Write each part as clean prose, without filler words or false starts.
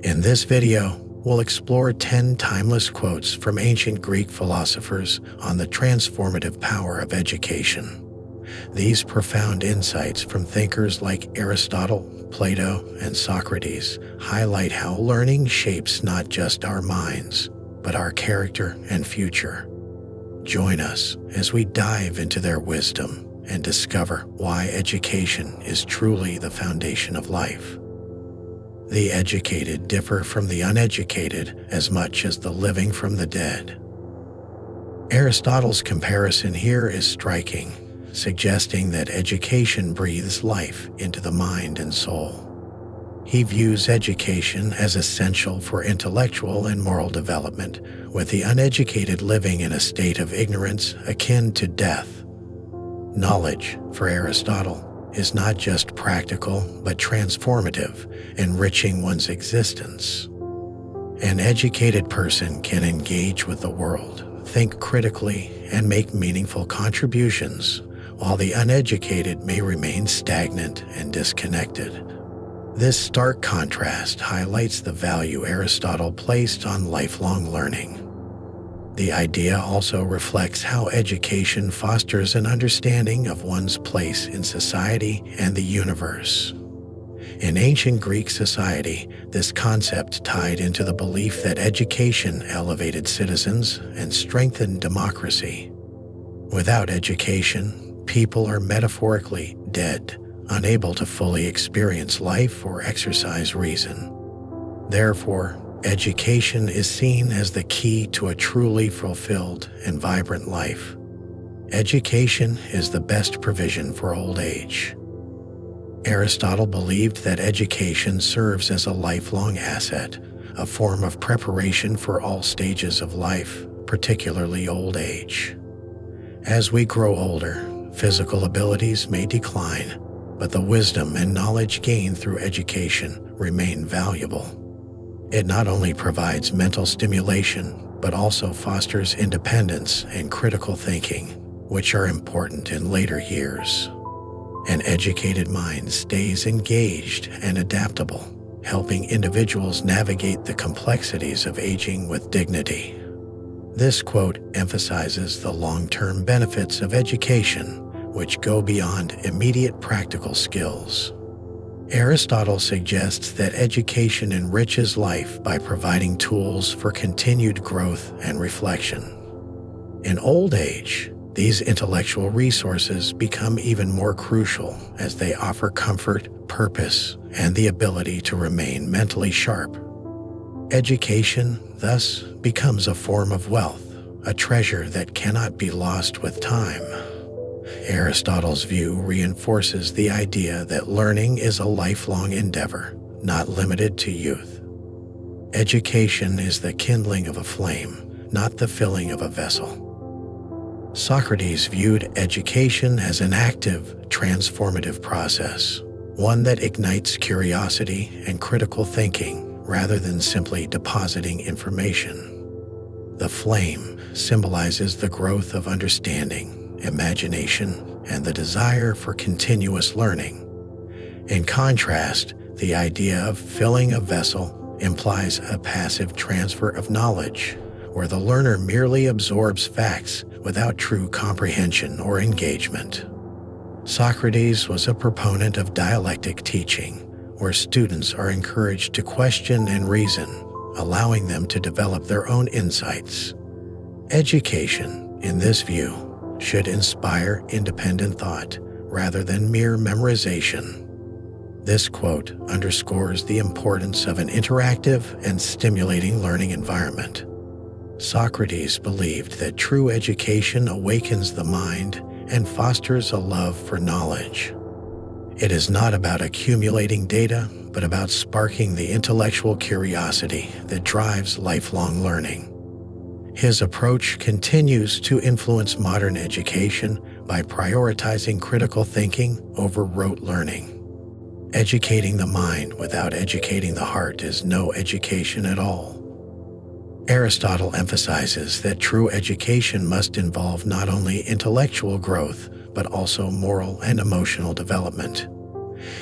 In this video, we'll explore 10 timeless quotes from ancient Greek philosophers on the transformative power of education. These profound insights from thinkers like Aristotle, Plato, and Socrates highlight how learning shapes not just our minds, but our character and future. Join us as we dive into their wisdom and discover why education is truly the foundation of life. The educated differ from the uneducated as much as the living from the dead. Aristotle's comparison here is striking, suggesting that education breathes life into the mind and soul. He views education as essential for intellectual and moral development, with the uneducated living in a state of ignorance akin to death. Knowledge, for Aristotle, is not just practical but transformative, enriching one's existence. An educated person can engage with the world, think critically, and make meaningful contributions, while the uneducated may remain stagnant and disconnected. This stark contrast highlights the value Aristotle placed on lifelong learning. The idea also reflects how education fosters an understanding of one's place in society and the universe. In ancient Greek society, this concept tied into the belief that education elevated citizens and strengthened democracy. Without education, people are metaphorically dead, unable to fully experience life or exercise reason. Therefore, education is seen as the key to a truly fulfilled and vibrant life. Education is the best provision for old age. Aristotle believed that education serves as a lifelong asset, a form of preparation for all stages of life, particularly old age. As we grow older, physical abilities may decline, but the wisdom and knowledge gained through education remain valuable. It not only provides mental stimulation, but also fosters independence and critical thinking, which are important in later years. An educated mind stays engaged and adaptable, helping individuals navigate the complexities of aging with dignity. This quote emphasizes the long-term benefits of education, which go beyond immediate practical skills. Aristotle suggests that education enriches life by providing tools for continued growth and reflection. In old age, these intellectual resources become even more crucial as they offer comfort, purpose, and the ability to remain mentally sharp. Education, thus, becomes a form of wealth, a treasure that cannot be lost with time. Aristotle's view reinforces the idea that learning is a lifelong endeavor, not limited to youth. Education is the kindling of a flame, not the filling of a vessel. Socrates viewed education as an active, transformative process, one that ignites curiosity and critical thinking rather than simply depositing information. The flame symbolizes the growth of understanding, imagination, and the desire for continuous learning. In contrast, the idea of filling a vessel implies a passive transfer of knowledge, where the learner merely absorbs facts without true comprehension or engagement. Socrates was a proponent of dialectic teaching, where students are encouraged to question and reason, allowing them to develop their own insights. Education, in this view, should inspire independent thought rather than mere memorization. This quote underscores the importance of an interactive and stimulating learning environment. Socrates believed that true education awakens the mind and fosters a love for knowledge. It is not about accumulating data, but about sparking the intellectual curiosity that drives lifelong learning. His approach continues to influence modern education by prioritizing critical thinking over rote learning. Educating the mind without educating the heart is no education at all. Aristotle emphasizes that true education must involve not only intellectual growth, but also moral and emotional development.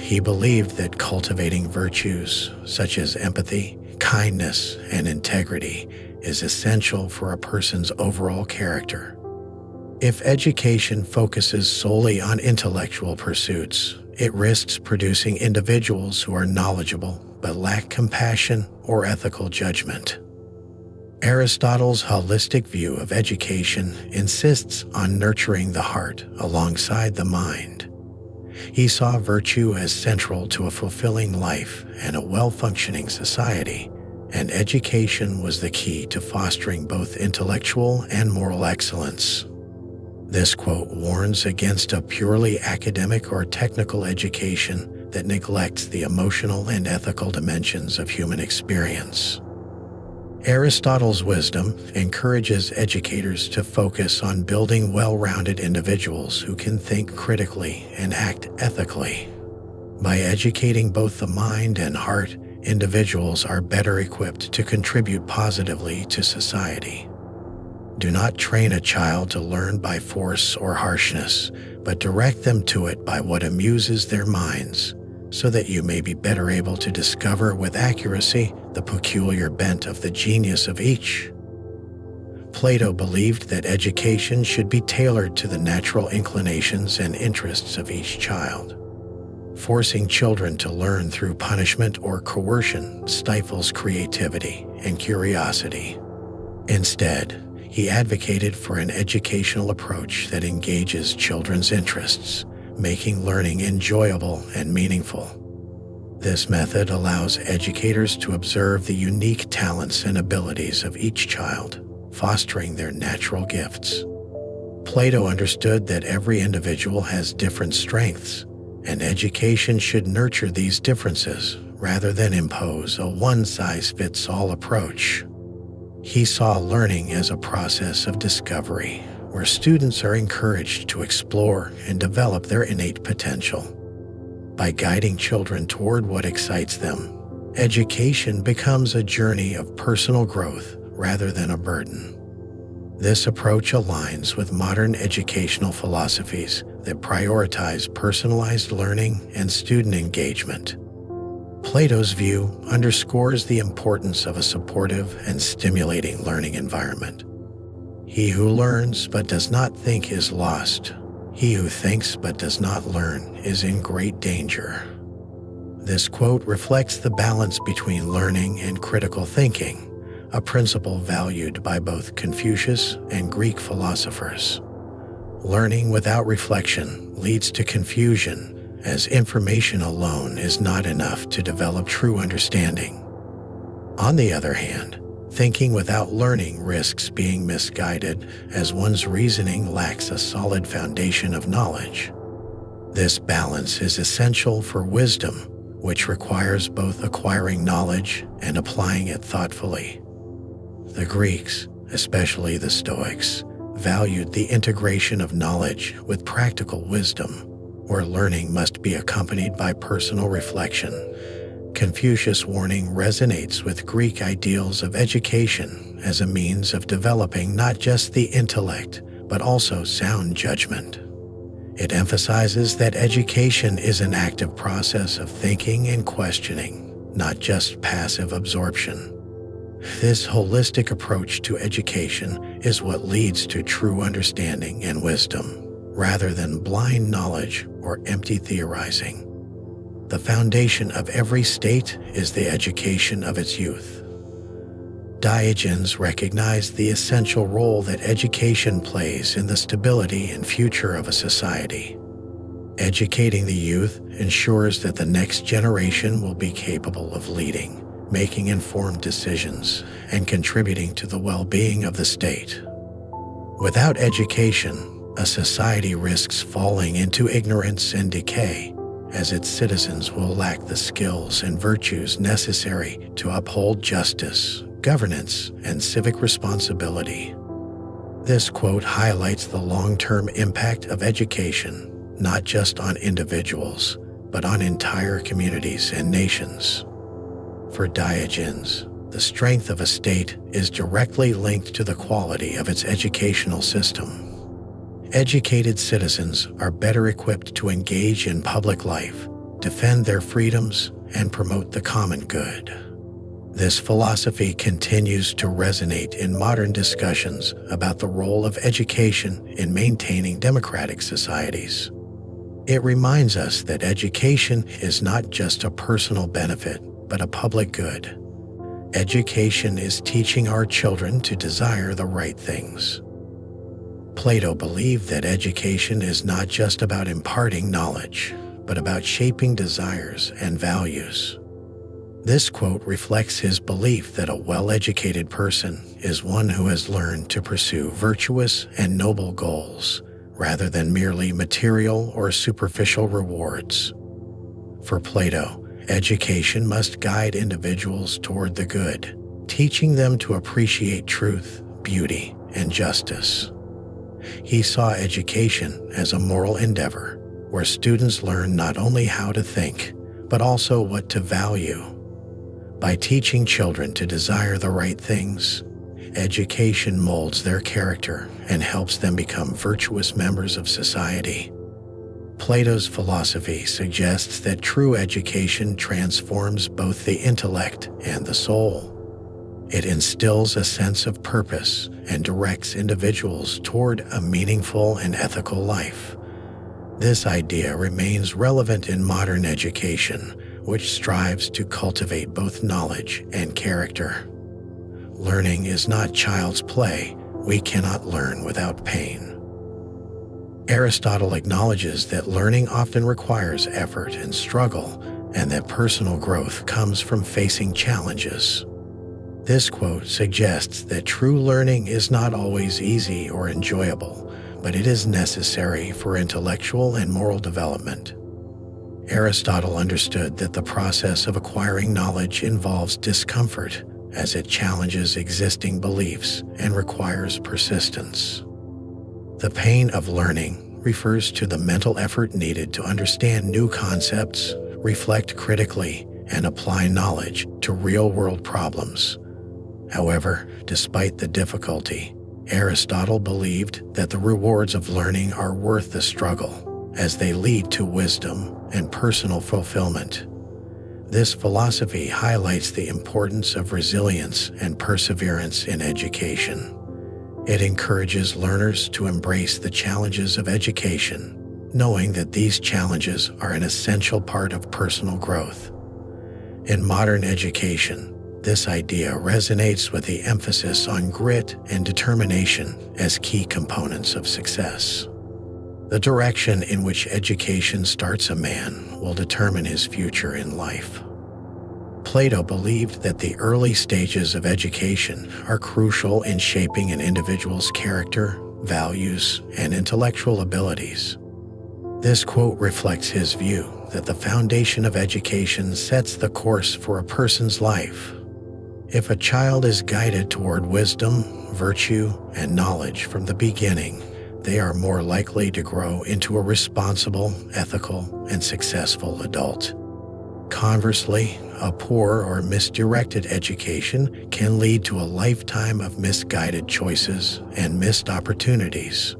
He believed that cultivating virtues such as empathy, kindness, and integrity is essential for a person's overall character. If education focuses solely on intellectual pursuits, it risks producing individuals who are knowledgeable but lack compassion or ethical judgment. Aristotle's holistic view of education insists on nurturing the heart alongside the mind. He saw virtue as central to a fulfilling life and a well-functioning society, and education was the key to fostering both intellectual and moral excellence. This quote warns against a purely academic or technical education that neglects the emotional and ethical dimensions of human experience. Aristotle's wisdom encourages educators to focus on building well-rounded individuals who can think critically and act ethically. By educating both the mind and heart, individuals are better equipped to contribute positively to society. Do not train a child to learn by force or harshness, but direct them to it by what amuses their minds, so that you may be better able to discover with accuracy the peculiar bent of the genius of each. Plato believed that education should be tailored to the natural inclinations and interests of each child. Forcing children to learn through punishment or coercion stifles creativity and curiosity. Instead, he advocated for an educational approach that engages children's interests, making learning enjoyable and meaningful. This method allows educators to observe the unique talents and abilities of each child, fostering their natural gifts. Plato understood that every individual has different strengths, and education should nurture these differences rather than impose a one-size-fits-all approach. He saw learning as a process of discovery, where students are encouraged to explore and develop their innate potential. By guiding children toward what excites them, education becomes a journey of personal growth rather than a burden. This approach aligns with modern educational philosophies that prioritize personalized learning and student engagement. Plato's view underscores the importance of a supportive and stimulating learning environment. He who learns but does not think is lost. He who thinks but does not learn is in great danger. This quote reflects the balance between learning and critical thinking, a principle valued by both Confucius and Greek philosophers. Learning without reflection leads to confusion, as information alone is not enough to develop true understanding. On the other hand, thinking without learning risks being misguided, as one's reasoning lacks a solid foundation of knowledge. This balance is essential for wisdom, which requires both acquiring knowledge and applying it thoughtfully. The Greeks, especially the Stoics, valued the integration of knowledge with practical wisdom, where learning must be accompanied by personal reflection. Confucius' warning resonates with Greek ideals of education as a means of developing not just the intellect, but also sound judgment. It emphasizes that education is an active process of thinking and questioning, not just passive absorption. This holistic approach to education is what leads to true understanding and wisdom, rather than blind knowledge or empty theorizing. The foundation of every state is the education of its youth. Diogenes recognized the essential role that education plays in the stability and future of a society. Educating the youth ensures that the next generation will be capable of leading, making informed decisions, and contributing to the well-being of the state. Without education, a society risks falling into ignorance and decay, as its citizens will lack the skills and virtues necessary to uphold justice, governance, and civic responsibility. This quote highlights the long-term impact of education, not just on individuals, but on entire communities and nations. For Diogenes, the strength of a state is directly linked to the quality of its educational system. Educated citizens are better equipped to engage in public life, defend their freedoms, and promote the common good. This philosophy continues to resonate in modern discussions about the role of education in maintaining democratic societies. It reminds us that education is not just a personal benefit, but a public good. Education is teaching our children to desire the right things. Plato believed that education is not just about imparting knowledge, but about shaping desires and values. This quote reflects his belief that a well-educated person is one who has learned to pursue virtuous and noble goals, rather than merely material or superficial rewards. For Plato, education must guide individuals toward the good, teaching them to appreciate truth, beauty, and justice. He saw education as a moral endeavor, where students learn not only how to think, but also what to value. By teaching children to desire the right things, education molds their character and helps them become virtuous members of society. Plato's philosophy suggests that true education transforms both the intellect and the soul. It instills a sense of purpose and directs individuals toward a meaningful and ethical life. This idea remains relevant in modern education, which strives to cultivate both knowledge and character. Learning is not child's play. We cannot learn without pain. Aristotle acknowledges that learning often requires effort and struggle, and that personal growth comes from facing challenges. This quote suggests that true learning is not always easy or enjoyable, but it is necessary for intellectual and moral development. Aristotle understood that the process of acquiring knowledge involves discomfort, as it challenges existing beliefs and requires persistence. The pain of learning refers to the mental effort needed to understand new concepts, reflect critically, and apply knowledge to real-world problems. However, despite the difficulty, Aristotle believed that the rewards of learning are worth the struggle, as they lead to wisdom and personal fulfillment. This philosophy highlights the importance of resilience and perseverance in education. It encourages learners to embrace the challenges of education, knowing that these challenges are an essential part of personal growth. In modern education, this idea resonates with the emphasis on grit and determination as key components of success. The direction in which education starts a man will determine his future in life. Plato believed that the early stages of education are crucial in shaping an individual's character, values, and intellectual abilities. This quote reflects his view that the foundation of education sets the course for a person's life. If a child is guided toward wisdom, virtue, and knowledge from the beginning, they are more likely to grow into a responsible, ethical, and successful adult. Conversely, a poor or misdirected education can lead to a lifetime of misguided choices and missed opportunities.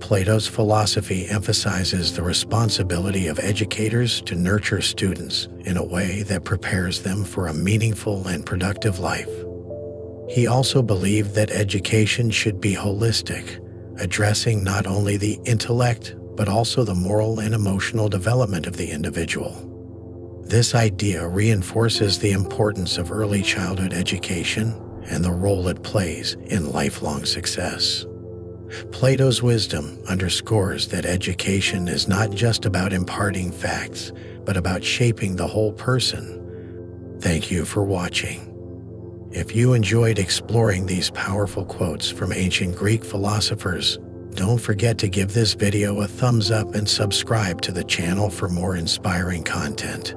Plato's philosophy emphasizes the responsibility of educators to nurture students in a way that prepares them for a meaningful and productive life. He also believed that education should be holistic, addressing not only the intellect, but also the moral and emotional development of the individual. This idea reinforces the importance of early childhood education and the role it plays in lifelong success. Plato's wisdom underscores that education is not just about imparting facts, but about shaping the whole person. Thank you for watching. If you enjoyed exploring these powerful quotes from ancient Greek philosophers, don't forget to give this video a thumbs up and subscribe to the channel for more inspiring content.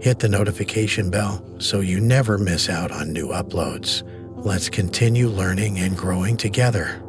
Hit the notification bell so you never miss out on new uploads. Let's continue learning and growing together.